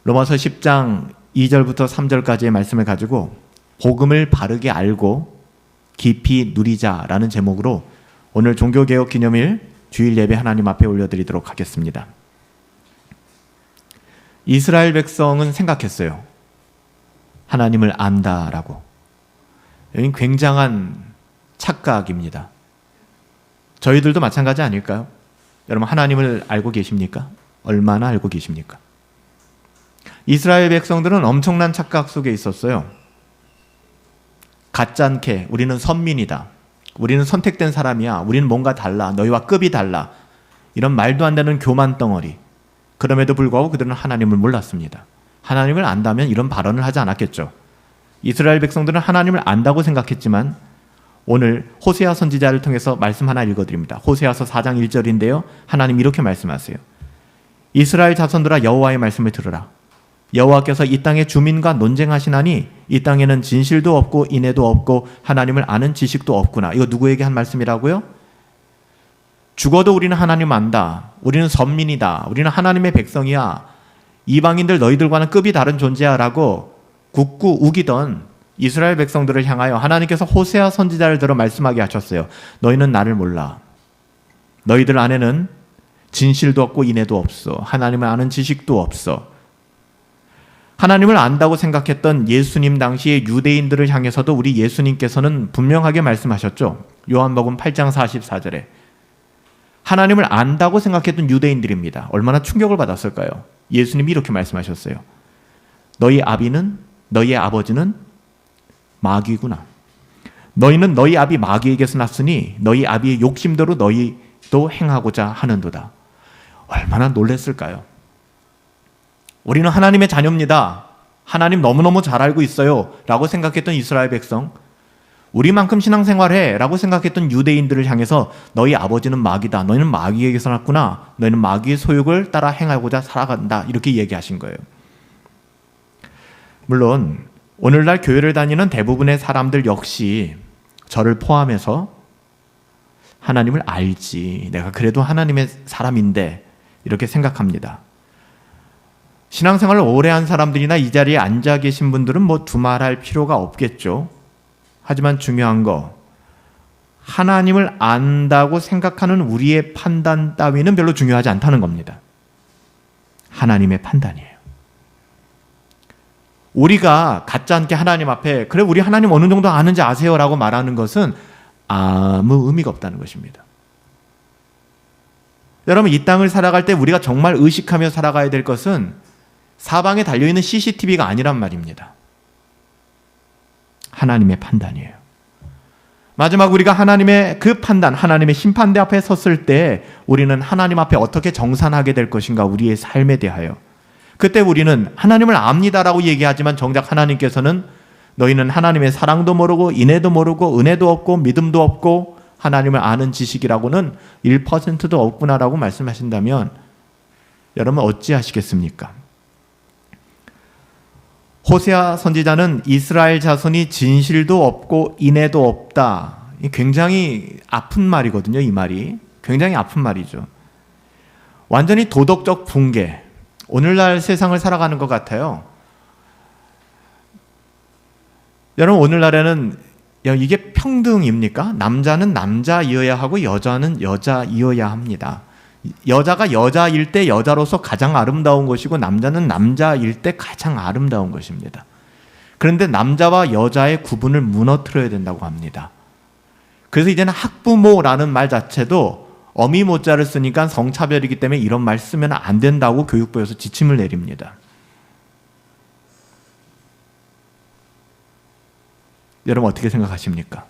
로마서 10장 2절부터 3절까지의 말씀을 가지고 복음을 바르게 알고 깊이 누리자라는 제목으로 오늘 종교개혁 기념일 주일 예배 하나님 앞에 올려드리도록 하겠습니다. 이스라엘 백성은 생각했어요. 하나님을 안다라고. 여긴 굉장한 착각입니다. 저희들도 마찬가지 아닐까요? 여러분, 하나님을 알고 계십니까? 얼마나 알고 계십니까? 이스라엘 백성들은 엄청난 착각 속에 있었어요. 가짜않게 우리는 선민이다, 우리는 선택된 사람이야, 우리는 뭔가 달라, 너희와 급이 달라, 이런 말도 안 되는 교만 덩어리. 그럼에도 불구하고 그들은 하나님을 몰랐습니다. 하나님을 안다면 이런 발언을 하지 않았겠죠. 이스라엘 백성들은 하나님을 안다고 생각했지만 오늘 호세아 선지자를 통해서 말씀 하나 읽어드립니다. 호세아서 4장 1절인데요. 하나님 이렇게 말씀하세요. 이스라엘 자손들아, 여호와의 말씀을 들으라. 여호와께서 이 땅의 주민과 논쟁하시나니 이 땅에는 진실도 없고 인애도 없고 하나님을 아는 지식도 없구나. 이거 누구에게 한 말씀이라고요? 죽어도 우리는 하나님 안다, 우리는 선민이다, 우리는 하나님의 백성이야, 이방인들 너희들과는 급이 다른 존재야 라고 굳고 우기던 이스라엘 백성들을 향하여 하나님께서 호세아 선지자를 들어 말씀하게 하셨어요. 너희는 나를 몰라. 너희들 안에는 진실도 없고 인애도 없어. 하나님을 아는 지식도 없어. 하나님을 안다고 생각했던 예수님 당시의 유대인들을 향해서도 우리 예수님께서는 분명하게 말씀하셨죠. 요한복음 8장 44절에 하나님을 안다고 생각했던 유대인들입니다. 얼마나 충격을 받았을까요? 예수님이 이렇게 말씀하셨어요. 너희 너희의 아버지는 마귀구나. 너희는 너희 아비 마귀에게서 났으니 너희 아비의 욕심대로 너희도 행하고자 하는도다. 얼마나 놀랐을까요? 우리는 하나님의 자녀입니다, 하나님 너무너무 잘 알고 있어요 라고 생각했던 이스라엘 백성, 우리만큼 신앙생활해 라고 생각했던 유대인들을 향해서 너희 아버지는 마귀다, 너희는 마귀에게서 났구나, 너희는 마귀의 소욕을 따라 행하고자 살아간다, 이렇게 얘기하신 거예요. 물론 오늘날 교회를 다니는 대부분의 사람들 역시 저를 포함해서 하나님을 알지, 내가 그래도 하나님의 사람인데 이렇게 생각합니다. 신앙생활을 오래 한 사람들이나 이 자리에 앉아 계신 분들은 뭐 두말할 필요가 없겠죠. 하지만 중요한 거, 하나님을 안다고 생각하는 우리의 판단 따위는 별로 중요하지 않다는 겁니다. 하나님의 판단이에요. 우리가 가짜않게 하나님 앞에 그래 우리 하나님 어느 정도 아는지 아세요 라고 말하는 것은 아무 의미가 없다는 것입니다. 여러분, 이 땅을 살아갈 때 우리가 정말 의식하며 살아가야 될 것은 사방에 달려있는 CCTV가 아니란 말입니다. 하나님의 판단이에요. 마지막 우리가 하나님의 그 판단, 하나님의 심판대 앞에 섰을 때 우리는 하나님 앞에 어떻게 정산하게 될 것인가, 우리의 삶에 대하여. 그때 우리는 하나님을 압니다라고 얘기하지만 정작 하나님께서는 너희는 하나님의 사랑도 모르고 인애도 모르고 은혜도 없고 믿음도 없고 하나님을 아는 지식이라고는 1%도 없구나라고 말씀하신다면 여러분 어찌하시겠습니까? 호세아 선지자는 이스라엘 자손이 진실도 없고 인애도 없다, 굉장히 아픈 말이거든요. 이 말이 굉장히 아픈 말이죠. 완전히 도덕적 붕괴, 오늘날 세상을 살아가는 것 같아요. 여러분, 오늘날에는 이게 평등입니까? 남자는 남자이어야 하고 여자는 여자이어야 합니다. 여자가 여자일 때 여자로서 가장 아름다운 것이고 남자는 남자일 때 가장 아름다운 것입니다. 그런데 남자와 여자의 구분을 무너뜨려야 된다고 합니다. 그래서 이제는 학부모라는 말 자체도 어미 모자를 쓰니까 성차별이기 때문에 이런 말 쓰면 안 된다고 교육부에서 지침을 내립니다. 여러분 어떻게 생각하십니까?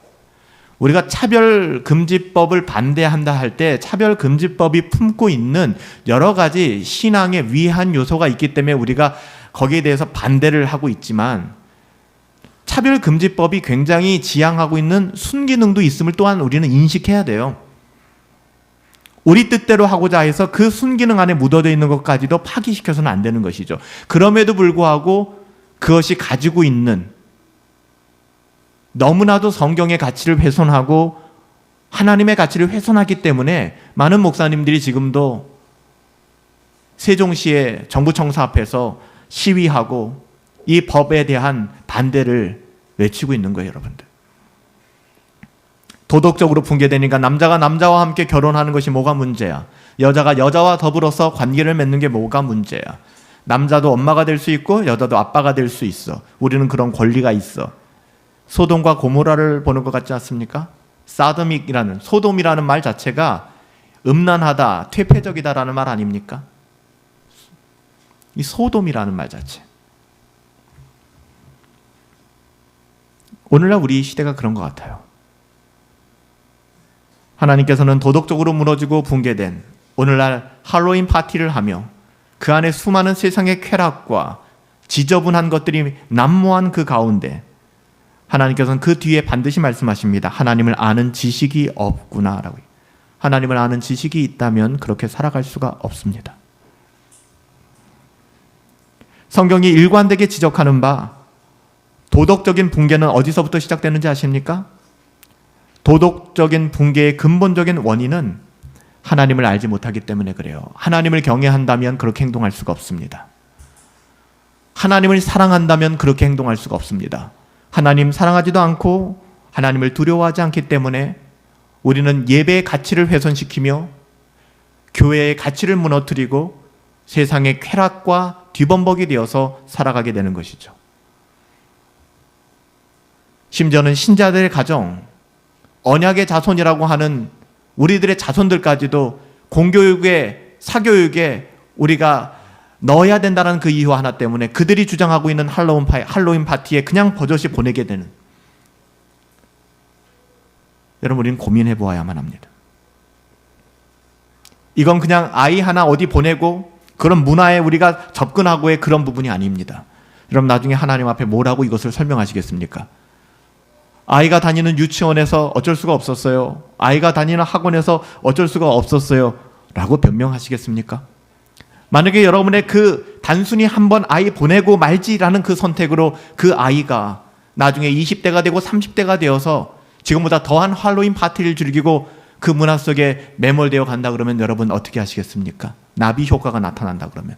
우리가 차별금지법을 반대한다 할 때 차별금지법이 품고 있는 여러 가지 신앙의 위한 요소가 있기 때문에 우리가 거기에 대해서 반대를 하고 있지만 차별금지법이 굉장히 지향하고 있는 순기능도 있음을 또한 우리는 인식해야 돼요. 우리 뜻대로 하고자 해서 그 순기능 안에 묻어져 있는 것까지도 파기시켜서는 안 되는 것이죠. 그럼에도 불구하고 그것이 가지고 있는 너무나도 성경의 가치를 훼손하고 하나님의 가치를 훼손하기 때문에 많은 목사님들이 지금도 세종시의 정부청사 앞에서 시위하고 이 법에 대한 반대를 외치고 있는 거예요, 여러분들. 도덕적으로 붕괴되니까 남자가 남자와 함께 결혼하는 것이 뭐가 문제야? 여자가 여자와 더불어서 관계를 맺는 게 뭐가 문제야? 남자도 엄마가 될 수 있고 여자도 아빠가 될 수 있어. 우리는 그런 권리가 있어. 소돔과 고모라를 보는 것 같지 않습니까? 소돔이라는 말 자체가 음란하다, 퇴폐적이다라는 말 아닙니까? 이 소돔이라는 말 자체. 오늘날 우리 시대가 그런 것 같아요. 하나님께서는 도덕적으로 무너지고 붕괴된 오늘날 할로윈 파티를 하며 그 안에 수많은 세상의 쾌락과 지저분한 것들이 난무한 그 가운데 하나님께서는 그 뒤에 반드시 말씀하십니다. 하나님을 아는 지식이 없구나라고. 하나님을 아는 지식이 있다면 그렇게 살아갈 수가 없습니다. 성경이 일관되게 지적하는 바 도덕적인 붕괴는 어디서부터 시작되는지 아십니까? 도덕적인 붕괴의 근본적인 원인은 하나님을 알지 못하기 때문에 그래요. 하나님을 경외한다면 그렇게 행동할 수가 없습니다. 하나님을 사랑한다면 그렇게 행동할 수가 없습니다. 하나님 사랑하지도 않고 하나님을 두려워하지 않기 때문에 우리는 예배의 가치를 훼손시키며 교회의 가치를 무너뜨리고 세상의 쾌락과 뒤범벅이 되어서 살아가게 되는 것이죠. 심지어는 신자들의 가정, 언약의 자손이라고 하는 우리들의 자손들까지도 공교육에, 사교육에 우리가 넣어야 된다는 그 이유 하나 때문에 그들이 주장하고 있는 할로윈 파티에 그냥 버젓이 보내게 되는. 여러분, 우리는 고민해 보아야만 합니다. 이건 그냥 아이 하나 어디 보내고 그런 문화에 우리가 접근하고의 그런 부분이 아닙니다. 여러분, 나중에 하나님 앞에 뭐라고 이것을 설명하시겠습니까? 아이가 다니는 유치원에서 어쩔 수가 없었어요. 아이가 다니는 학원에서 어쩔 수가 없었어요. 라고 변명하시겠습니까? 만약에 여러분의 그 단순히 한번 아이 보내고 말지라는 그 선택으로 그 아이가 나중에 20대가 되고 30대가 되어서 지금보다 더한 할로윈 파티를 즐기고 그 문화 속에 매몰되어 간다 그러면 여러분 어떻게 하시겠습니까? 나비 효과가 나타난다 그러면.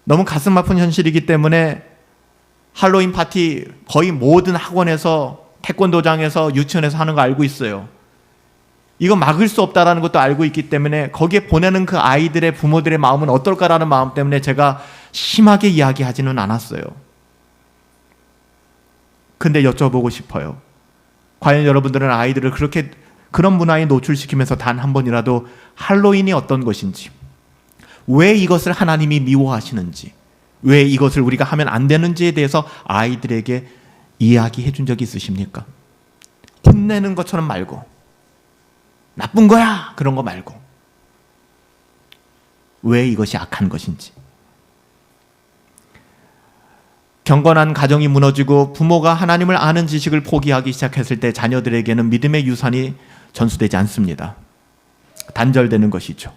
너무 가슴 아픈 현실이기 때문에 할로윈 파티 거의 모든 학원에서, 태권도장에서, 유치원에서 하는 거 알고 있어요. 이거 막을 수 없다라는 것도 알고 있기 때문에 거기에 보내는 그 아이들의 부모들의 마음은 어떨까라는 마음 때문에 제가 심하게 이야기하지는 않았어요. 근데 여쭤보고 싶어요. 과연 여러분들은 아이들을 그렇게 그런 문화에 노출시키면서 단 한 번이라도 할로윈이 어떤 것인지, 왜 이것을 하나님이 미워하시는지, 왜 이것을 우리가 하면 안 되는지에 대해서 아이들에게 이야기해 준 적이 있으십니까? 혼내는 것처럼 말고, 나쁜 거야! 그런 거 말고, 왜 이것이 악한 것인지. 경건한 가정이 무너지고 부모가 하나님을 아는 지식을 포기하기 시작했을 때 자녀들에게는 믿음의 유산이 전수되지 않습니다. 단절되는 것이죠.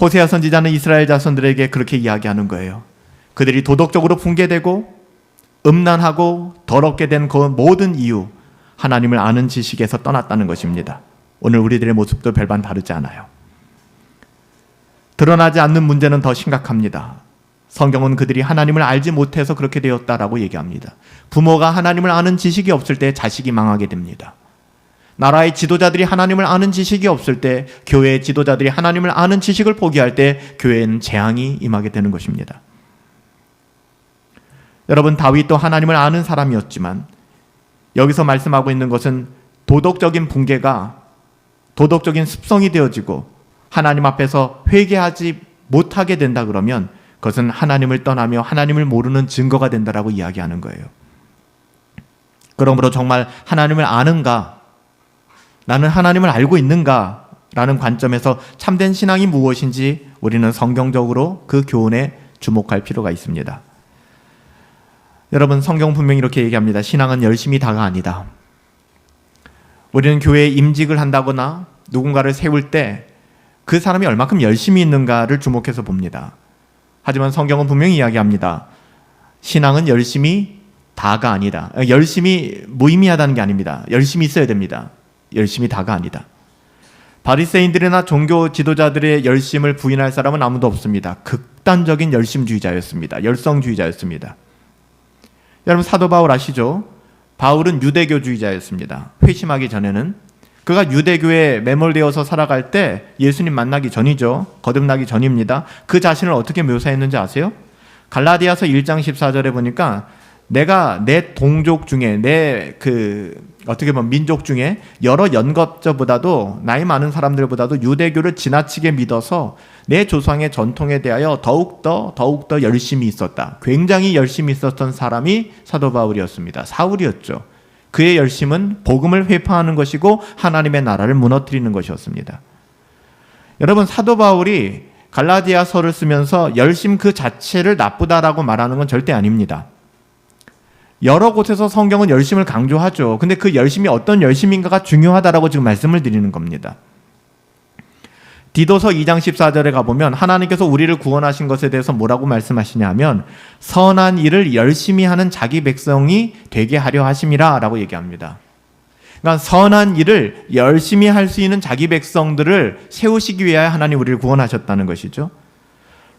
호세아 선지자는 이스라엘 자손들에게 그렇게 이야기하는 거예요. 그들이 도덕적으로 붕괴되고 음란하고 더럽게 된 그 모든 이유, 하나님을 아는 지식에서 떠났다는 것입니다. 오늘 우리들의 모습도 별반 다르지 않아요. 드러나지 않는 문제는 더 심각합니다. 성경은 그들이 하나님을 알지 못해서 그렇게 되었다라고 얘기합니다. 부모가 하나님을 아는 지식이 없을 때 자식이 망하게 됩니다. 나라의 지도자들이 하나님을 아는 지식이 없을 때, 교회의 지도자들이 하나님을 아는 지식을 포기할 때 교회에는 재앙이 임하게 되는 것입니다. 여러분, 다윗도 하나님을 아는 사람이었지만 여기서 말씀하고 있는 것은 도덕적인 붕괴가 도덕적인 습성이 되어지고 하나님 앞에서 회개하지 못하게 된다 그러면 그것은 하나님을 떠나며 하나님을 모르는 증거가 된다라고 이야기하는 거예요. 그러므로 정말 하나님을 아는가, 나는 하나님을 알고 있는가 라는 관점에서 참된 신앙이 무엇인지 우리는 성경적으로 그 교훈에 주목할 필요가 있습니다. 여러분, 성경 분명히 이렇게 얘기합니다. 신앙은 열심히 다가 아니다. 우리는 교회에 임직을 한다거나 누군가를 세울 때 그 사람이 얼마큼 열심히 있는가를 주목해서 봅니다. 하지만 성경은 분명히 이야기합니다. 신앙은 열심히 다가 아니다. 열심히 무의미하다는 게 아닙니다. 열심히 있어야 됩니다. 열심히 다가 아니다. 바리새인들이나 종교 지도자들의 열심을 부인할 사람은 아무도 없습니다. 극단적인 열심주의자였습니다. 열성주의자였습니다. 여러분 사도 바울 아시죠? 바울은 유대교주의자였습니다. 회심하기 전에는. 그가 유대교에 매몰되어서 살아갈 때 예수님 만나기 전이죠. 거듭나기 전입니다. 그 자신을 어떻게 묘사했는지 아세요? 갈라디아서 1장 14절에 보니까 내가 내 동족 중에 어떻게 보면 민족 중에 여러 연급자보다도 나이 많은 사람들보다도 유대교를 지나치게 믿어서 내 조상의 전통에 대하여 더욱더 열심히 있었다. 굉장히 열심히 있었던 사람이 사도 바울이었습니다. 사울이었죠. 그의 열심은 복음을 회파하는 것이고 하나님의 나라를 무너뜨리는 것이었습니다. 여러분 사도 바울이 갈라디아서를 쓰면서 열심 그 자체를 나쁘다라고 말하는 건 절대 아닙니다. 여러 곳에서 성경은 열심을 강조하죠. 근데 그 열심이 어떤 열심인가가 중요하다라고 지금 말씀을 드리는 겁니다. 디도서 2장 14절에 가보면 하나님께서 우리를 구원하신 것에 대해서 뭐라고 말씀하시냐면 선한 일을 열심히 하는 자기 백성이 되게 하려 하심이라 라고 얘기합니다. 그러니까 선한 일을 열심히 할 수 있는 자기 백성들을 세우시기 위하여 하나님 우리를 구원하셨다는 것이죠.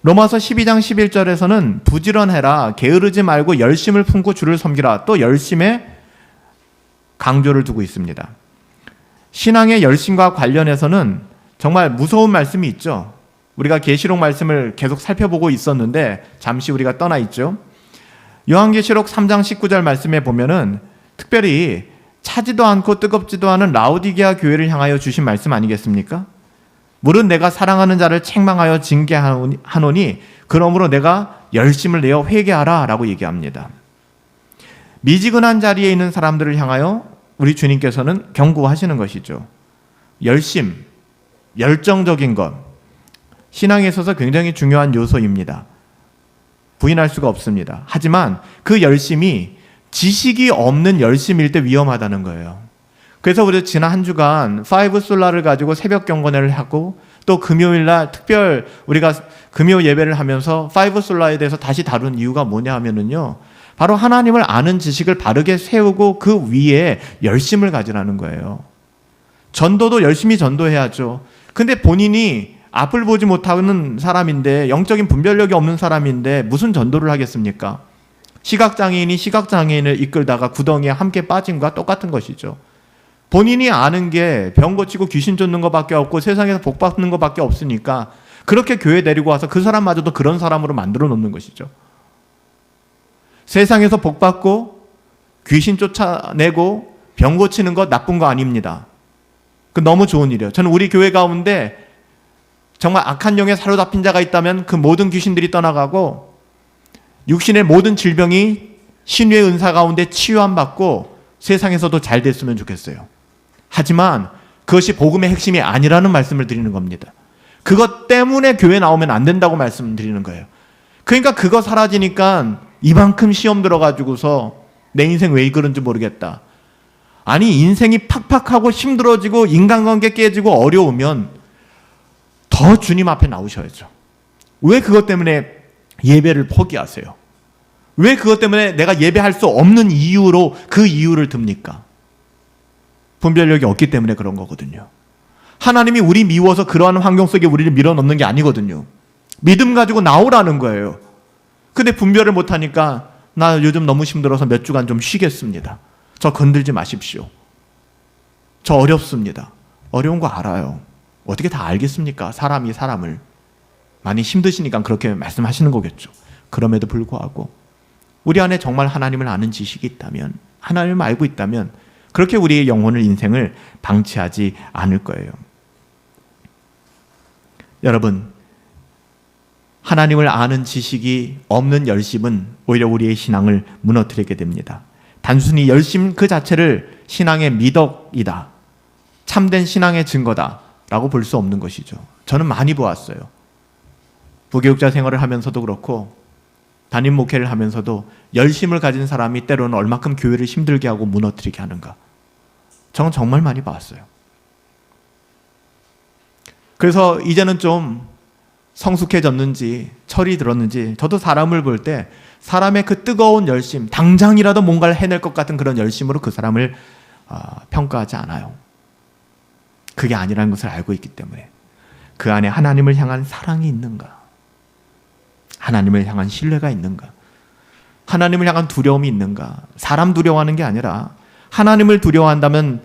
로마서 12장 11절에서는 부지런해라, 게으르지 말고 열심을 품고 주를 섬기라, 또 열심에 강조를 두고 있습니다. 신앙의 열심과 관련해서는 정말 무서운 말씀이 있죠. 우리가 계시록 말씀을 계속 살펴보고 있었는데 잠시 우리가 떠나 있죠. 요한계시록 3장 19절 말씀에 보면은 특별히 차지도 않고 뜨겁지도 않은 라오디게아 교회를 향하여 주신 말씀 아니겠습니까? 물은 내가 사랑하는 자를 책망하여 징계하노니 그러므로 내가 열심을 내어 회개하라 라고 얘기합니다. 미지근한 자리에 있는 사람들을 향하여 우리 주님께서는 경고하시는 것이죠. 열심, 열정적인 것, 신앙에 있어서 굉장히 중요한 요소입니다. 부인할 수가 없습니다. 하지만 그 열심이 지식이 없는 열심일 때 위험하다는 거예요. 그래서 우리 지난 한 주간 5솔라를 가지고 새벽 경건회를 하고 또 금요일날 특별 우리가 금요 예배를 하면서 5솔라에 대해서 다시 다룬 이유가 뭐냐 하면은요, 바로 하나님을 아는 지식을 바르게 세우고 그 위에 열심을 가지라는 거예요. 전도도 열심히 전도해야죠. 근데 본인이 앞을 보지 못하는 사람인데, 영적인 분별력이 없는 사람인데 무슨 전도를 하겠습니까? 시각장애인이 시각장애인을 이끌다가 구덩이에 함께 빠진 것과 똑같은 것이죠. 본인이 아는 게 병 고치고 귀신 쫓는 것밖에 없고 세상에서 복 받는 것밖에 없으니까 그렇게 교회 데리고 와서 그 사람마저도 그런 사람으로 만들어 놓는 것이죠. 세상에서 복 받고 귀신 쫓아내고 병 고치는 것 나쁜 거 아닙니다. 그 너무 좋은 일이에요. 저는 우리 교회 가운데 정말 악한 영에 사로잡힌 자가 있다면 그 모든 귀신들이 떠나가고 육신의 모든 질병이 신유의 은사 가운데 치유함 받고 세상에서도 잘 됐으면 좋겠어요. 하지만 그것이 복음의 핵심이 아니라는 말씀을 드리는 겁니다. 그것 때문에 교회 나오면 안 된다고 말씀드리는 거예요. 그러니까 그거 사라지니까 이만큼 시험 들어가지고서 내 인생 왜 이러는지 모르겠다. 아니, 인생이 팍팍하고 힘들어지고 인간관계 깨지고 어려우면 더 주님 앞에 나오셔야죠. 왜 그것 때문에 예배를 포기하세요? 왜 그것 때문에 내가 예배할 수 없는 이유로 그 이유를 듭니까? 분별력이 없기 때문에 그런 거거든요. 하나님이 우리 미워서 그러한 환경 속에 우리를 밀어넣는 게 아니거든요. 믿음 가지고 나오라는 거예요. 근데 분별을 못하니까 나 요즘 너무 힘들어서 몇 주간 좀 쉬겠습니다. 저 건들지 마십시오. 저 어렵습니다. 어려운 거 알아요. 어떻게 다 알겠습니까? 사람이 사람을. 많이 힘드시니까 그렇게 말씀하시는 거겠죠. 그럼에도 불구하고 우리 안에 정말 하나님을 아는 지식이 있다면, 하나님을 알고 있다면 그렇게 우리의 영혼을, 인생을 방치하지 않을 거예요. 여러분, 하나님을 아는 지식이 없는 열심은 오히려 우리의 신앙을 무너뜨리게 됩니다. 단순히 열심 그 자체를 신앙의 미덕이다, 참된 신앙의 증거다 라고 볼 수 없는 것이죠. 저는 많이 보았어요. 부교육자 생활을 하면서도 그렇고 담임 목회를 하면서도 열심을 가진 사람이 때로는 얼마큼 교회를 힘들게 하고 무너뜨리게 하는가, 저는 정말 많이 봤어요. 그래서 이제는 좀 성숙해졌는지 철이 들었는지 저도 사람을 볼 때 사람의 그 뜨거운 열심, 당장이라도 뭔가를 해낼 것 같은 그런 열심으로 그 사람을 평가하지 않아요. 그게 아니라는 것을 알고 있기 때문에 그 안에 하나님을 향한 사랑이 있는가? 하나님을 향한 신뢰가 있는가? 하나님을 향한 두려움이 있는가? 사람 두려워하는 게 아니라 하나님을 두려워한다면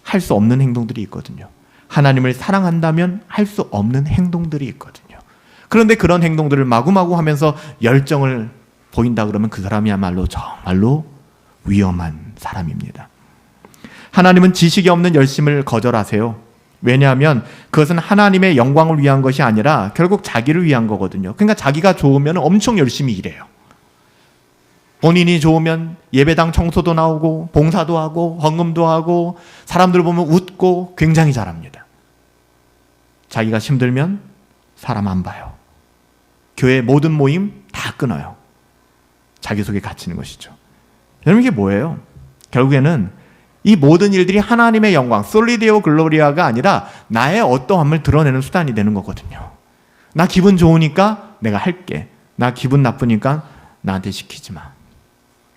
할 수 없는 행동들이 있거든요. 하나님을 사랑한다면 할 수 없는 행동들이 있거든요. 그런데 그런 행동들을 마구마구 하면서 열정을 보인다 그러면 그 사람이야말로 정말로 위험한 사람입니다. 하나님은 지식이 없는 열심을 거절하세요. 왜냐하면 그것은 하나님의 영광을 위한 것이 아니라 결국 자기를 위한 거거든요. 그러니까 자기가 좋으면 엄청 열심히 일해요. 본인이 좋으면 예배당 청소도 나오고 봉사도 하고 헌금도 하고 사람들 보면 웃고 굉장히 잘합니다. 자기가 힘들면 사람 안 봐요. 교회 모든 모임 다 끊어요. 자기 속에 갇히는 것이죠. 여러분, 이게 뭐예요? 결국에는 이 모든 일들이 하나님의 영광, 솔리데오 글로리아가 아니라 나의 어떠함을 드러내는 수단이 되는 거거든요. 나 기분 좋으니까 내가 할게. 나 기분 나쁘니까 나한테 시키지 마.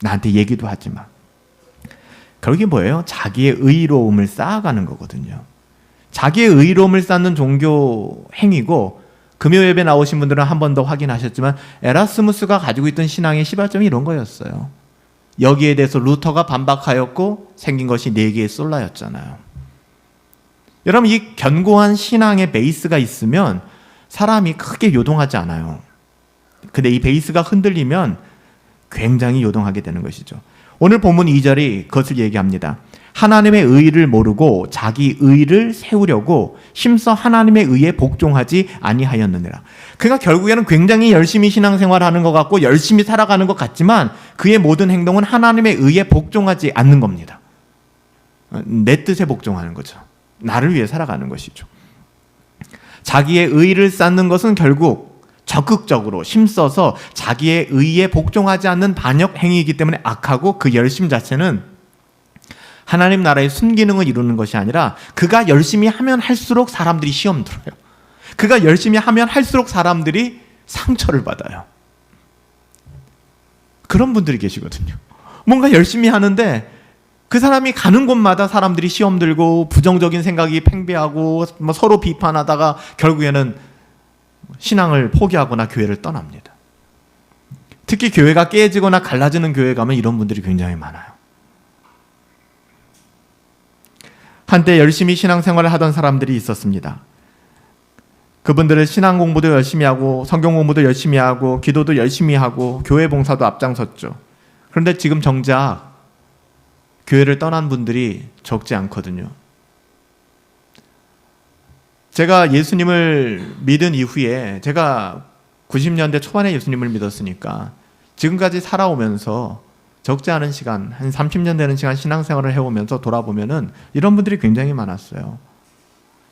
나한테 얘기도 하지 마. 결국 이게 뭐예요? 자기의 의로움을 쌓아가는 거거든요. 자기의 의로움을 쌓는 종교 행위고, 금요 예배 나오신 분들은 한 번 더 확인하셨지만 에라스무스가 가지고 있던 신앙의 시발점이 이런 거였어요. 여기에 대해서 루터가 반박하였고 생긴 것이 4개의 솔라였잖아요. 여러분, 이 견고한 신앙의 베이스가 있으면 사람이 크게 요동하지 않아요. 근데 이 베이스가 흔들리면 굉장히 요동하게 되는 것이죠. 오늘 본문 2절이 그것을 얘기합니다. 하나님의 의를 모르고 자기 의를 세우려고 힘써 하나님의 의에 복종하지 아니하였느니라. 그러니까 결국에는 굉장히 열심히 신앙생활하는 것 같고 열심히 살아가는 것 같지만 그의 모든 행동은 하나님의 의에 복종하지 않는 겁니다. 내 뜻에 복종하는 거죠. 나를 위해 살아가는 것이죠. 자기의 의를 쌓는 것은 결국 적극적으로 힘써서 자기의 의에 복종하지 않는 반역 행위이기 때문에 악하고, 그 열심 자체는 하나님 나라의 순기능을 이루는 것이 아니라 그가 열심히 하면 할수록 사람들이 시험 들어요. 그가 열심히 하면 할수록 사람들이 상처를 받아요. 그런 분들이 계시거든요. 뭔가 열심히 하는데 그 사람이 가는 곳마다 사람들이 시험 들고 부정적인 생각이 팽배하고 서로 비판하다가 결국에는 신앙을 포기하거나 교회를 떠납니다. 특히 교회가 깨지거나 갈라지는 교회 가면 이런 분들이 굉장히 많아요. 한때 열심히 신앙생활을 하던 사람들이 있었습니다. 그분들은 신앙 공부도 열심히 하고 성경 공부도 열심히 하고 기도도 열심히 하고 교회 봉사도 앞장섰죠. 그런데 지금 정작 교회를 떠난 분들이 적지 않거든요. 제가 예수님을 믿은 이후에, 제가 90년대 초반에 예수님을 믿었으니까 지금까지 살아오면서 적지 않은 시간, 한 30년 되는 시간 신앙생활을 해오면서 돌아보면은 이런 분들이 굉장히 많았어요.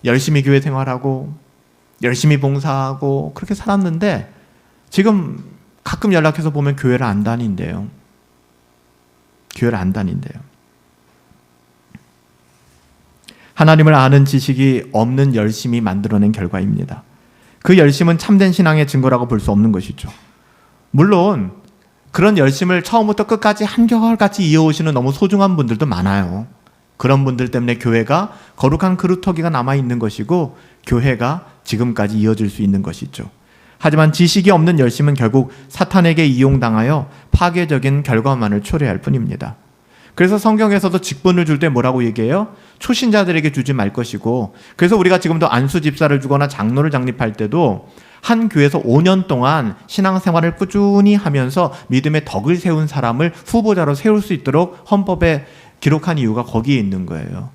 열심히 교회 생활하고 열심히 봉사하고 그렇게 살았는데 지금 가끔 연락해서 보면 교회를 안 다닌대요. 교회를 안 다닌대요. 하나님을 아는 지식이 없는 열심이 만들어낸 결과입니다. 그 열심은 참된 신앙의 증거라고 볼 수 없는 것이죠. 물론 그런 열심을 처음부터 끝까지 한결같이 이어오시는 너무 소중한 분들도 많아요. 그런 분들 때문에 교회가 거룩한 그루터기가 남아있는 것이고 교회가 지금까지 이어질 수 있는 것이죠. 하지만 지식이 없는 열심은 결국 사탄에게 이용당하여 파괴적인 결과만을 초래할 뿐입니다. 그래서 성경에서도 직분을 줄 때 뭐라고 얘기해요? 초신자들에게 주지 말 것이고, 그래서 우리가 지금도 안수 집사를 주거나 장로를 장립할 때도 한 교회에서 5년 동안 신앙생활을 꾸준히 하면서 믿음의 덕을 세운 사람을 후보자로 세울 수 있도록 헌법에 기록한 이유가 거기에 있는 거예요.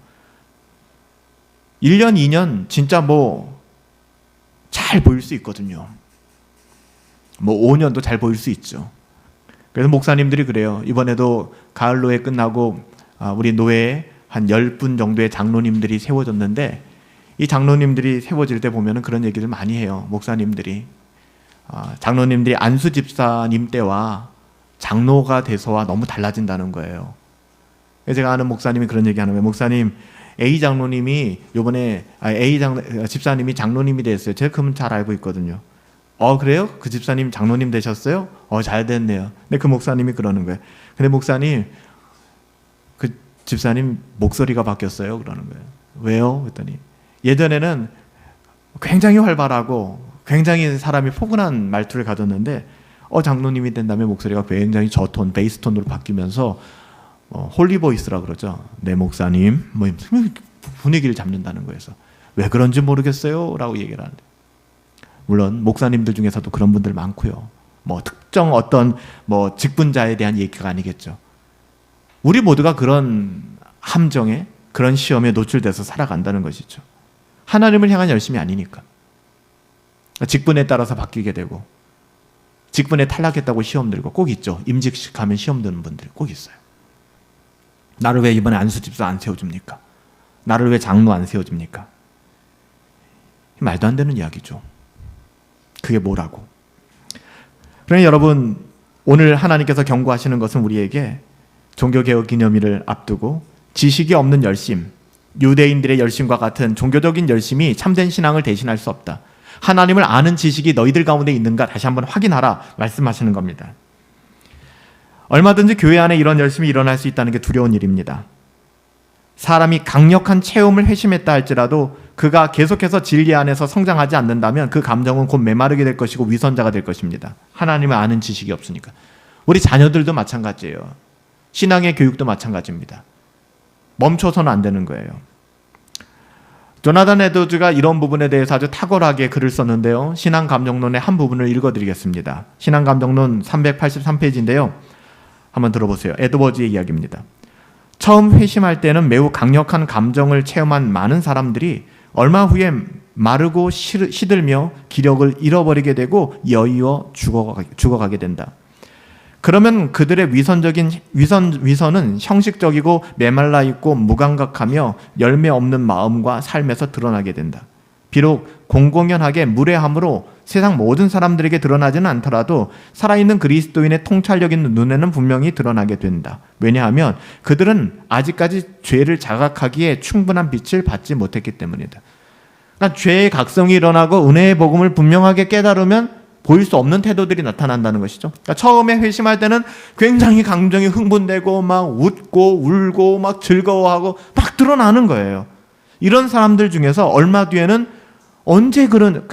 1년, 2년 진짜 잘 보일 수 있거든요. 5년도 잘 보일 수 있죠. 그래서 목사님들이 그래요. 이번에도 가을노회 끝나고 우리 노회에 한 10분 정도의 장로님들이 세워졌는데, 이 장로님들이 세워질 때 보면 그런 얘기를 많이 해요. 목사님들이 장로님들이 안수 집사님 때와 장로가 돼서와 너무 달라진다는 거예요. 제가 아는 목사님이 그런 얘기 하는 거예요. 목사님, A 장로님이 요번에 집사님이 장로님이 됐어요. 제가 그분 잘 알고 있거든요. 그래요? 그 집사님 장로님 되셨어요? 잘 됐네요. 근데 그 목사님이 그러는 거예요. 근데 목사님, 그 집사님 목소리가 바뀌었어요. 그러는 거예요. 왜요? 그랬더니 예전에는 굉장히 활발하고 굉장히 사람이 포근한 말투를 가졌는데 장로님이 된 다음에 목소리가 굉장히 저톤, 베이스톤으로 바뀌면서 홀리보이스라 그러죠. 네 목사님 뭐 분위기를 잡는다는 거예요. 왜 그런지 모르겠어요 라고 얘기를 하는데, 물론 목사님들 중에서도 그런 분들 많고요. 뭐 특정 어떤 뭐 직분자에 대한 얘기가 아니겠죠. 우리 모두가 그런 함정에, 그런 시험에 노출돼서 살아간다는 것이죠. 하나님을 향한 열심이 아니니까. 직분에 따라서 바뀌게 되고, 직분에 탈락했다고 시험 들고 꼭 있죠. 임직식 하면 시험 드는 분들 꼭 있어요. 나를 왜 이번에 안수집사 안 세워줍니까? 나를 왜 장로 안 세워줍니까? 말도 안 되는 이야기죠. 그게 뭐라고? 그러니 여러분, 오늘 하나님께서 경고하시는 것은 우리에게 종교개혁 기념일을 앞두고 지식이 없는 열심, 유대인들의 열심과 같은 종교적인 열심이 참된 신앙을 대신할 수 없다. 하나님을 아는 지식이 너희들 가운데 있는가 다시 한번 확인하라 말씀하시는 겁니다. 얼마든지 교회 안에 이런 열심이 일어날 수 있다는 게 두려운 일입니다. 사람이 강력한 체험을 회심했다 할지라도 그가 계속해서 진리 안에서 성장하지 않는다면 그 감정은 곧 메마르게 될 것이고 위선자가 될 것입니다. 하나님을 아는 지식이 없으니까. 우리 자녀들도 마찬가지예요. 신앙의 교육도 마찬가지입니다. 멈춰서는 안 되는 거예요. 조나단 에드워즈가 이런 부분에 대해서 아주 탁월하게 글을 썼는데요. 신앙감정론의 한 부분을 읽어드리겠습니다. 신앙감정론 383페이지인데요. 한번 들어보세요. 에드워즈의 이야기입니다. 처음 회심할 때는 매우 강력한 감정을 체험한 많은 사람들이 얼마 후에 마르고 시들며 기력을 잃어버리게 되고 여의어 죽어가게 된다. 그러면 그들의 위선은 형식적이고 메말라 있고 무감각하며 열매 없는 마음과 삶에서 드러나게 된다. 비록 공공연하게 무례함으로 세상 모든 사람들에게 드러나지는 않더라도 살아있는 그리스도인의 통찰력 있는 눈에는 분명히 드러나게 된다. 왜냐하면 그들은 아직까지 죄를 자각하기에 충분한 빛을 받지 못했기 때문이다. 그러니까 죄의 각성이 일어나고 은혜의 복음을 분명하게 깨달으면 보일 수 없는 태도들이 나타난다는 것이죠. 그러니까 처음에 회심할 때는 굉장히 감정이 흥분되고 막 웃고 울고 막 즐거워하고 막 드러나는 거예요. 이런 사람들 중에서 얼마 뒤에는 언제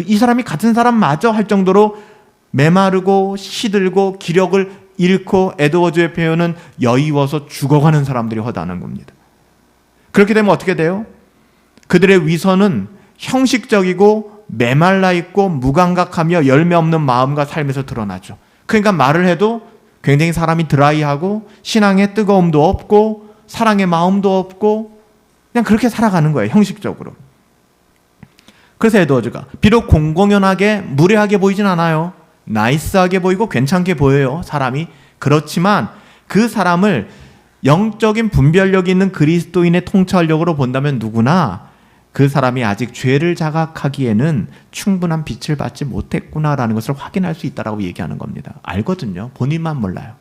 이 사람이 같은 사람 맞아 할 정도로 메마르고 시들고 기력을 잃고, 에드워즈의 표현은 여의워서 죽어가는 사람들이 허다한 겁니다. 그렇게 되면 어떻게 돼요? 그들의 위선은 형식적이고 메말라 있고 무감각하며 열매 없는 마음과 삶에서 드러나죠. 그러니까 말을 해도 굉장히 사람이 드라이하고 신앙의 뜨거움도 없고 사랑의 마음도 없고 그냥 그렇게 살아가는 거예요. 형식적으로. 그래서 에드워즈가 비록 공공연하게 무례하게 보이진 않아요. 나이스하게 보이고 괜찮게 보여요. 사람이. 그렇지만 그 사람을 영적인 분별력이 있는 그리스도인의 통찰력으로 본다면 누구나 그 사람이 아직 죄를 자각하기에는 충분한 빛을 받지 못했구나라는 것을 확인할 수 있다라고 얘기하는 겁니다. 알거든요. 본인만 몰라요.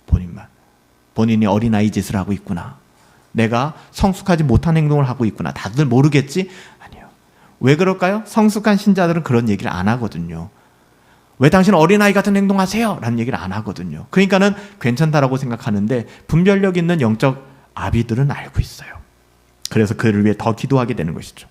본인만. 본인이 어린아이 짓을 하고 있구나. 내가 성숙하지 못한 행동을 하고 있구나. 다들 모르겠지? 아니요. 왜 그럴까요? 성숙한 신자들은 그런 얘기를 안 하거든요. 왜 당신 어린아이 같은 행동하세요? 라는 얘기를 안 하거든요. 그러니까는 괜찮다라고 생각하는데 분별력 있는 영적 아비들은 알고 있어요. 그래서 그를 위해 더 기도하게 되는 것이죠.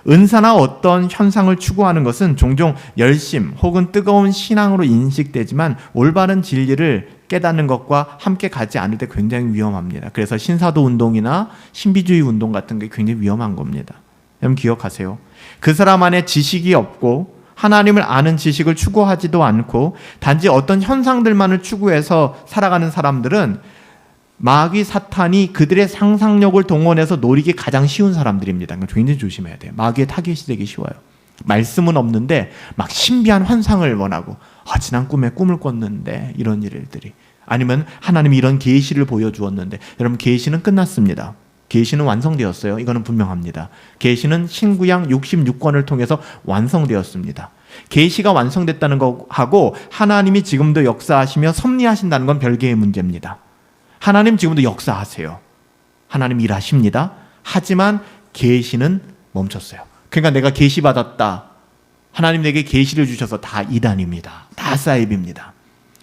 은사나 어떤 현상을 추구하는 것은 종종 열심 혹은 뜨거운 신앙으로 인식되지만 올바른 진리를 깨닫는 것과 함께 가지 않을 때 굉장히 위험합니다. 그래서 신사도 운동이나 신비주의 운동 같은 게 굉장히 위험한 겁니다. 여러분 기억하세요. 그 사람 안에 지식이 없고 하나님을 아는 지식을 추구하지도 않고 단지 어떤 현상들만을 추구해서 살아가는 사람들은 마귀 사탄이 그들의 상상력을 동원해서 노리기 가장 쉬운 사람들입니다. 그러니까 굉장히 조심해야 돼요. 마귀의 타겟이 되기 쉬워요. 말씀은 없는데 막 신비한 환상을 원하고 지난 꿈에 꿈을 꿨는데 이런 일들이, 아니면 하나님이 이런 계시를 보여주었는데, 여러분 계시는 끝났습니다. 계시는 완성되었어요. 이거는 분명합니다. 계시는 신구약 66권을 통해서 완성되었습니다. 계시가 완성됐다는 거하고 하나님이 지금도 역사하시며 섭리하신다는 건 별개의 문제입니다. 하나님 지금도 역사하세요. 하나님 일하십니다. 하지만 계시는 멈췄어요. 그러니까 내가 계시 받았다. 하나님 내게 계시를 주셔서 다 이단입니다. 다 사입입니다.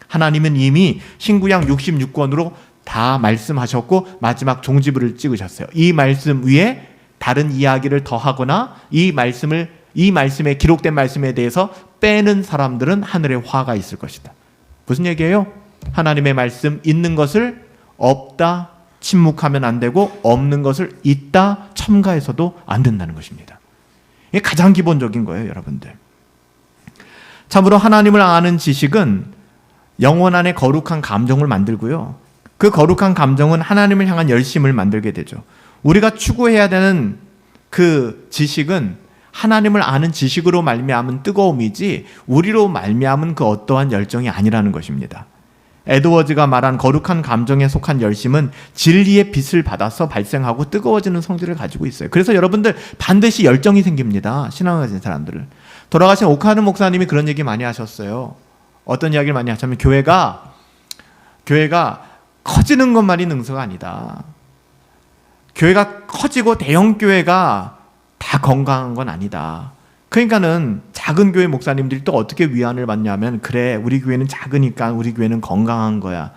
하나님은 이미 신구약 66권으로 다 말씀하셨고 마지막 종지부를 찍으셨어요. 이 말씀 위에 다른 이야기를 더하거나 이 말씀에 기록된 말씀에 대해서 빼는 사람들은 하늘에 화가 있을 것이다. 무슨 얘기예요? 하나님의 말씀 있는 것을 없다 침묵하면 안 되고 없는 것을 있다 첨가해서도 안 된다는 것입니다. 이게 가장 기본적인 거예요, 여러분들. 참으로 하나님을 아는 지식은 영혼 안에 거룩한 감정을 만들고요. 그 거룩한 감정은 하나님을 향한 열심을 만들게 되죠. 우리가 추구해야 되는 그 지식은 하나님을 아는 지식으로 말미암은 뜨거움이지 우리로 말미암은 그 어떠한 열정이 아니라는 것입니다. 에드워즈가 말한 거룩한 감정에 속한 열심은 진리의 빛을 받아서 발생하고 뜨거워지는 성질을 가지고 있어요. 그래서 여러분들 반드시 열정이 생깁니다. 신앙을 가진 사람들은. 돌아가신 오카는 목사님이 그런 얘기 많이 하셨어요. 어떤 이야기를 많이 하셨냐면 교회가 커지는 것만이 능수가 아니다. 교회가 커지고 대형 교회가 다 건강한 건 아니다. 그러니까는 작은 교회 목사님들이 또 어떻게 위안을 받냐면 그래 우리 교회는 작으니까 우리 교회는 건강한 거야.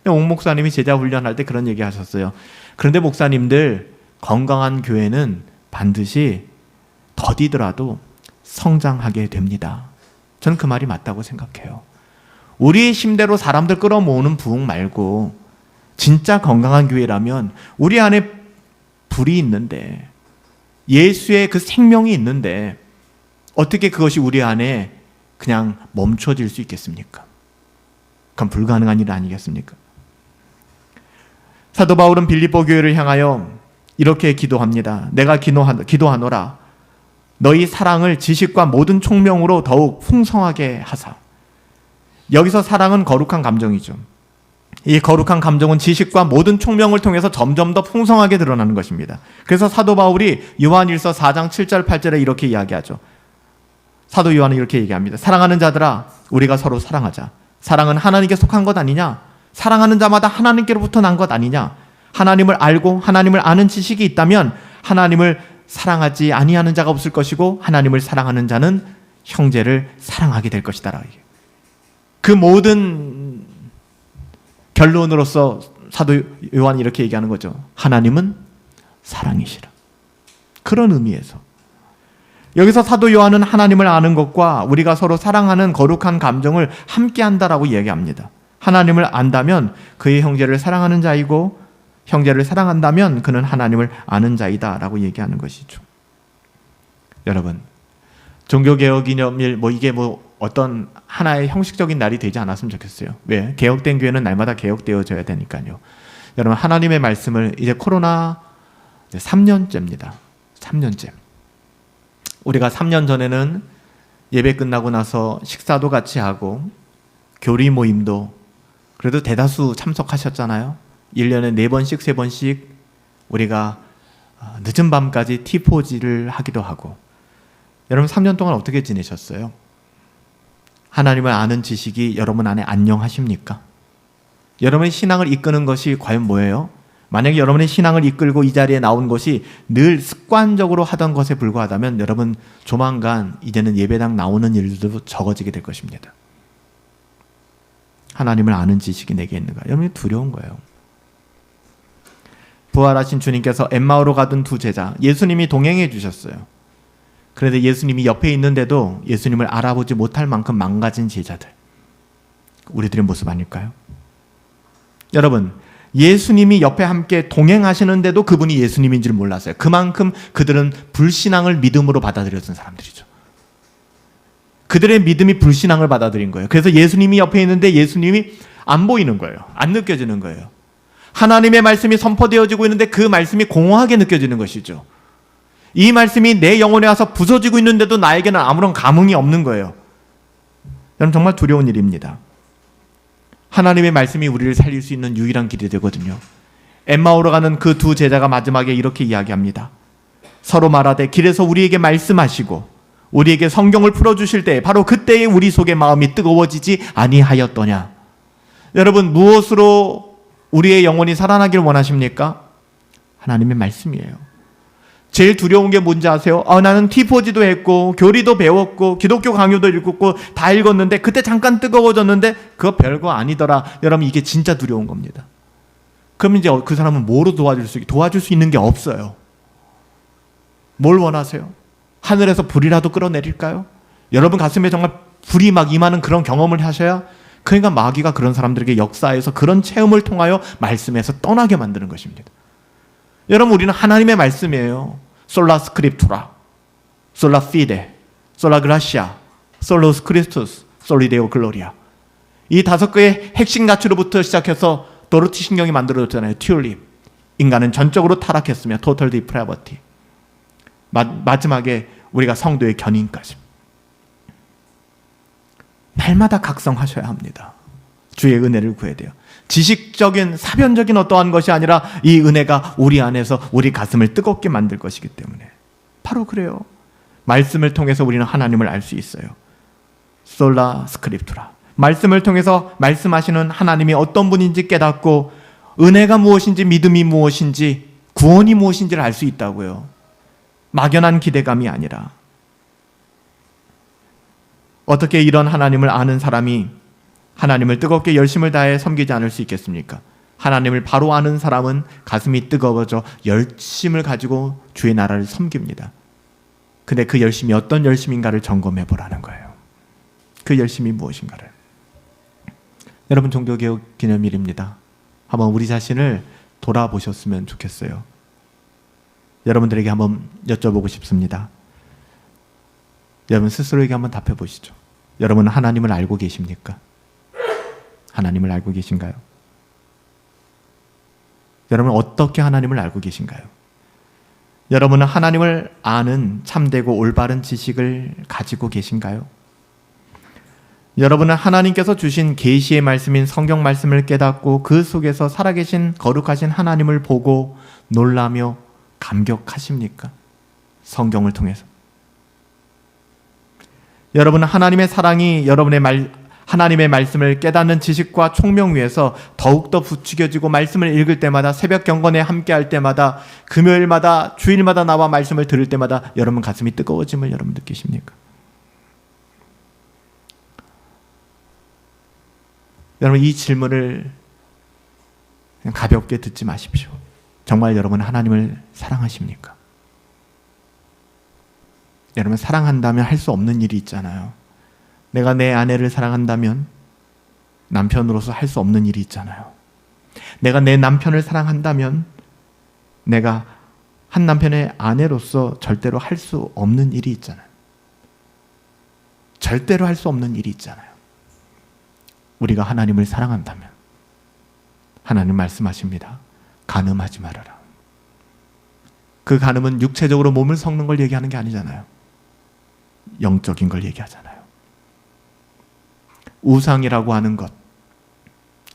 옥 목사님이 제자 훈련할 때 그런 얘기 하셨어요. 그런데 목사님들 건강한 교회는 반드시 더디더라도 성장하게 됩니다. 저는 그 말이 맞다고 생각해요. 우리의 힘대로 사람들 끌어모으는 부흥 말고 진짜 건강한 교회라면 우리 안에 불이 있는데 예수의 그 생명이 있는데 어떻게 그것이 우리 안에 그냥 멈춰질 수 있겠습니까? 그건 불가능한 일 아니겠습니까? 사도 바울은 빌립보 교회를 향하여 이렇게 기도합니다. 내가 기도하노라. 너희 사랑을 지식과 모든 총명으로 더욱 풍성하게 하사. 여기서 사랑은 거룩한 감정이죠. 이 거룩한 감정은 지식과 모든 총명을 통해서 점점 더 풍성하게 드러나는 것입니다. 그래서 사도 바울이 요한일서 4장 7절 8절에 이렇게 이야기하죠. 사도 요한은 이렇게 얘기합니다. 사랑하는 자들아 우리가 서로 사랑하자. 사랑은 하나님께 속한 것 아니냐? 사랑하는 자마다 하나님께로부터 난 것 아니냐? 하나님을 알고 하나님을 아는 지식이 있다면 하나님을 사랑하지 아니하는 자가 없을 것이고 하나님을 사랑하는 자는 형제를 사랑하게 될 것이다. 그 모든 결론으로서 사도 요한이 이렇게 얘기하는 거죠. 하나님은 사랑이시라. 그런 의미에서 여기서 사도 요한은 하나님을 아는 것과 우리가 서로 사랑하는 거룩한 감정을 함께 한다라고 이야기합니다. 하나님을 안다면 그의 형제를 사랑하는 자이고 형제를 사랑한다면 그는 하나님을 아는 자이다 라고 얘기하는 것이죠. 여러분 종교개혁기념일 이게 어떤 하나의 형식적인 날이 되지 않았으면 좋겠어요. 왜? 개혁된 교회는 날마다 개혁되어져야 되니까요. 여러분 하나님의 말씀을 이제 코로나 3년째입니다. 3년째. 우리가 3년 전에는 예배 끝나고 나서 식사도 같이 하고 교리 모임도 그래도 대다수 참석하셨잖아요. 1년에 4번씩 3번씩 우리가 늦은 밤까지 T4G를 하기도 하고. 여러분 3년 동안 어떻게 지내셨어요? 하나님을 아는 지식이 여러분 안에 안녕하십니까? 여러분의 신앙을 이끄는 것이 과연 뭐예요? 만약에 여러분의 신앙을 이끌고 이 자리에 나온 것이 늘 습관적으로 하던 것에 불과하다면 여러분 조만간 이제는 예배당 나오는 일들도 적어지게 될 것입니다. 하나님을 아는 지식이 내게 있는가? 여러분이 두려운 거예요. 부활하신 주님께서 엠마오로 가던 두 제자 예수님이 동행해 주셨어요. 그런데 예수님이 옆에 있는데도 예수님을 알아보지 못할 만큼 망가진 제자들, 우리들의 모습 아닐까요? 여러분 예수님이 옆에 함께 동행하시는데도 그분이 예수님인 줄 몰랐어요. 그만큼 그들은 불신앙을 믿음으로 받아들였던 사람들이죠. 그들의 믿음이 불신앙을 받아들인 거예요. 그래서 예수님이 옆에 있는데 예수님이 안 보이는 거예요. 안 느껴지는 거예요. 하나님의 말씀이 선포되어지고 있는데 그 말씀이 공허하게 느껴지는 것이죠. 이 말씀이 내 영혼에 와서 부서지고 있는데도 나에게는 아무런 감흥이 없는 거예요. 여러분 정말 두려운 일입니다. 하나님의 말씀이 우리를 살릴 수 있는 유일한 길이 되거든요. 엠마오로 가는 그 두 제자가 마지막에 이렇게 이야기합니다. 서로 말하되 길에서 우리에게 말씀하시고 우리에게 성경을 풀어주실 때 바로 그때에 우리 속의 마음이 뜨거워지지 아니하였더냐. 여러분 무엇으로 우리의 영혼이 살아나길 원하십니까? 하나님의 말씀이에요. 제일 두려운 게 뭔지 아세요? 나는 T4G도 했고 교리도 배웠고 기독교 강요도 읽었고 다 읽었는데 그때 잠깐 뜨거워졌는데 그거 별거 아니더라. 여러분 이게 진짜 두려운 겁니다. 그럼 이제 그 사람은 뭐로 도와줄 수 있는 게 없어요. 뭘 원하세요? 하늘에서 불이라도 끌어내릴까요? 여러분 가슴에 정말 불이 막 임하는 그런 경험을 하셔야, 그러니까 마귀가 그런 사람들에게 역사에서 그런 체험을 통하여 말씀에서 떠나게 만드는 것입니다. 여러분, 우리는 하나님의 말씀이에요. 솔라 스크립투라, 솔라 피데, 솔라 그라시아, 솔로스 크리스투스, 솔리데오 글로리아. 이 5개의 핵심 가치로부터 시작해서 도르티 신경이 만들어졌잖아요. 튤립. 인간은 전적으로 타락했으며 토털 디프라버티. 마지막에 우리가 성도의 견인까지. 날마다 각성하셔야 합니다. 주의 은혜를 구해야 돼요. 지식적인 사변적인 어떠한 것이 아니라 이 은혜가 우리 안에서 우리 가슴을 뜨겁게 만들 것이기 때문에. 바로 그래요. 말씀을 통해서 우리는 하나님을 알 수 있어요. 솔라 스크립투라. 말씀을 통해서 말씀하시는 하나님이 어떤 분인지 깨닫고 은혜가 무엇인지, 믿음이 무엇인지, 구원이 무엇인지를 알 수 있다고요. 막연한 기대감이 아니라. 어떻게 이런 하나님을 아는 사람이 하나님을 뜨겁게 열심을 다해 섬기지 않을 수 있겠습니까? 하나님을 바로 아는 사람은 가슴이 뜨거워져 열심을 가지고 주의 나라를 섬깁니다. 근데 그 열심이 어떤 열심인가를 점검해 보라는 거예요. 그 열심이 무엇인가를. 여러분, 종교개혁 기념일입니다. 한번 우리 자신을 돌아보셨으면 좋겠어요. 여러분들에게 한번 여쭤보고 싶습니다. 여러분 스스로에게 한번 답해 보시죠. 여러분은 하나님을 알고 계십니까? 하나님을 알고 계신가요? 여러분은 어떻게 하나님을 알고 계신가요? 여러분은 하나님을 아는 참되고 올바른 지식을 가지고 계신가요? 여러분은 하나님께서 주신 계시의 말씀인 성경 말씀을 깨닫고 그 속에서 살아계신 거룩하신 하나님을 보고 놀라며 감격하십니까? 성경을 통해서. 여러분은 하나님의 사랑이 하나님의 말씀을 깨닫는 지식과 총명 위에서 더욱더 부추겨지고 말씀을 읽을 때마다, 새벽 경건에 함께할 때마다, 금요일마다, 주일마다 나와 말씀을 들을 때마다 여러분 가슴이 뜨거워짐을 여러분 느끼십니까? 여러분, 이 질문을 그냥 가볍게 듣지 마십시오. 정말 여러분은 하나님을 사랑하십니까? 여러분, 사랑한다면 할 수 없는 일이 있잖아요. 내가 내 아내를 사랑한다면 남편으로서 할 수 없는 일이 있잖아요. 내가 내 남편을 사랑한다면 내가 한 남편의 아내로서 절대로 할 수 없는 일이 있잖아요. 절대로 할 수 없는 일이 있잖아요. 우리가 하나님을 사랑한다면 하나님 말씀하십니다. 간음하지 말아라. 그 간음은 육체적으로 몸을 섞는 걸 얘기하는 게 아니잖아요. 영적인 걸 얘기하잖아요. 우상이라고 하는 것,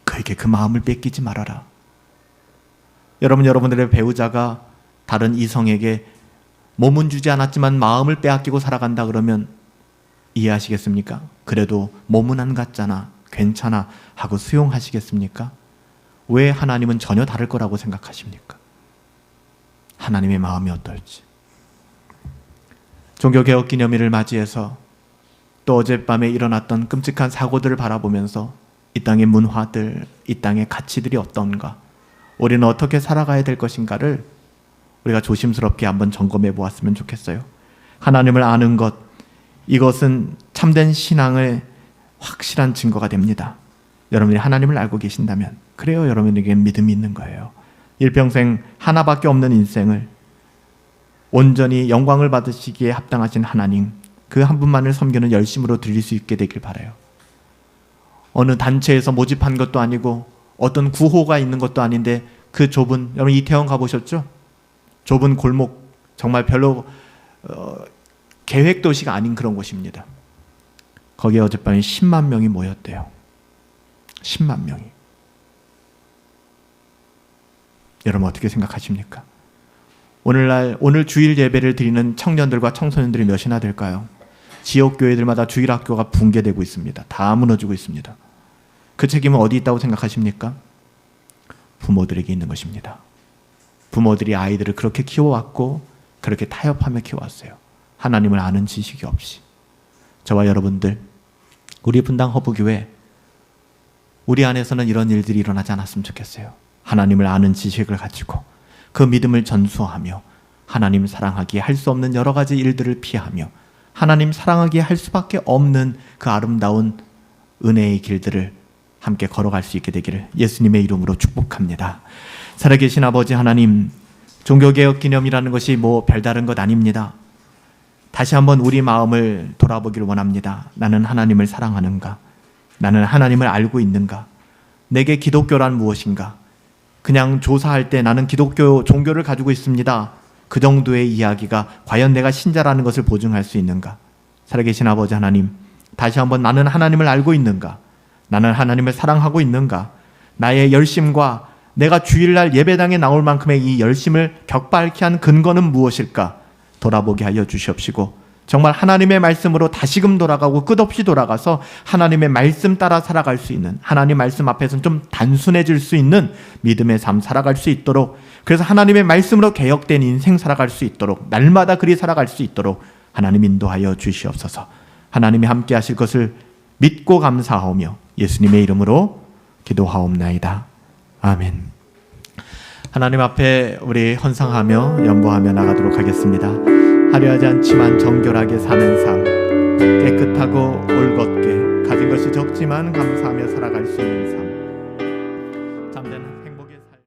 그에게 그 마음을 뺏기지 말아라. 여러분들의 배우자가 다른 이성에게 몸은 주지 않았지만 마음을 빼앗기고 살아간다 그러면 이해하시겠습니까? 그래도 몸은 안 갔잖아, 괜찮아 하고 수용하시겠습니까? 왜 하나님은 전혀 다를 거라고 생각하십니까? 하나님의 마음이 어떨지. 종교개혁 기념일을 맞이해서 또 어젯밤에 일어났던 끔찍한 사고들을 바라보면서 이 땅의 문화들, 이 땅의 가치들이 어떤가, 우리는 어떻게 살아가야 될 것인가를 우리가 조심스럽게 한번 점검해 보았으면 좋겠어요. 하나님을 아는 것, 이것은 참된 신앙의 확실한 증거가 됩니다. 여러분이 하나님을 알고 계신다면, 그래요, 여러분에게 믿음이 있는 거예요. 일평생 하나밖에 없는 인생을 온전히 영광을 받으시기에 합당하신 하나님, 그 한 분만을 섬기는 열심으로 드릴 수 있게 되길 바라요. 어느 단체에서 모집한 것도 아니고 어떤 구호가 있는 것도 아닌데 그 좁은, 여러분 이태원 가보셨죠? 좁은 골목, 정말 별로 계획도시가 아닌 그런 곳입니다. 거기에 어젯밤에 10만 명이 모였대요. 10만 명이. 여러분 어떻게 생각하십니까? 오늘 주일 예배를 드리는 청년들과 청소년들이 몇이나 될까요? 지역 교회들마다 주일 학교가 붕괴되고 있습니다. 다 무너지고 있습니다. 그 책임은 어디 있다고 생각하십니까? 부모들에게 있는 것입니다. 부모들이 아이들을 그렇게 키워왔고 그렇게 타협하며 키워왔어요. 하나님을 아는 지식이 없이. 저와 여러분들, 우리 분당 허브교회, 우리 안에서는 이런 일들이 일어나지 않았으면 좋겠어요. 하나님을 아는 지식을 가지고 그 믿음을 전수하며 하나님 사랑하기에 할 수 없는 여러 가지 일들을 피하며 하나님 사랑하기에 할 수밖에 없는 그 아름다운 은혜의 길들을 함께 걸어갈 수 있게 되기를 예수님의 이름으로 축복합니다. 살아계신 아버지 하나님, 종교개혁 기념이라는 것이 뭐 별다른 것 아닙니다. 다시 한번 우리 마음을 돌아보기를 원합니다. 나는 하나님을 사랑하는가? 나는 하나님을 알고 있는가? 내게 기독교란 무엇인가? 그냥 조사할 때 나는 기독교 종교를 가지고 있습니다. 그 정도의 이야기가 과연 내가 신자라는 것을 보증할 수 있는가? 살아계신 아버지 하나님, 다시 한번 나는 하나님을 알고 있는가? 나는 하나님을 사랑하고 있는가? 나의 열심과 내가 주일날 예배당에 나올 만큼의 이 열심을 격발케 한 근거는 무엇일까? 돌아보게 하여 주시옵시고 정말 하나님의 말씀으로 다시금 돌아가고 끝없이 돌아가서 하나님의 말씀 따라 살아갈 수 있는, 하나님 말씀 앞에서는 좀 단순해질 수 있는 믿음의 삶 살아갈 수 있도록, 그래서 하나님의 말씀으로 개혁된 인생 살아갈 수 있도록, 날마다 그리 살아갈 수 있도록 하나님 인도하여 주시옵소서. 하나님이 함께 하실 것을 믿고 감사하오며 예수님의 이름으로 기도하옵나이다. 아멘. 하나님 앞에 우리 헌상하며 연보하며 나가도록 하겠습니다. 화려하지 않지만 정결하게 사는 삶, 깨끗하고 올곧게 가진 것이 적지만 감사하며 살아갈 수 있는 삶,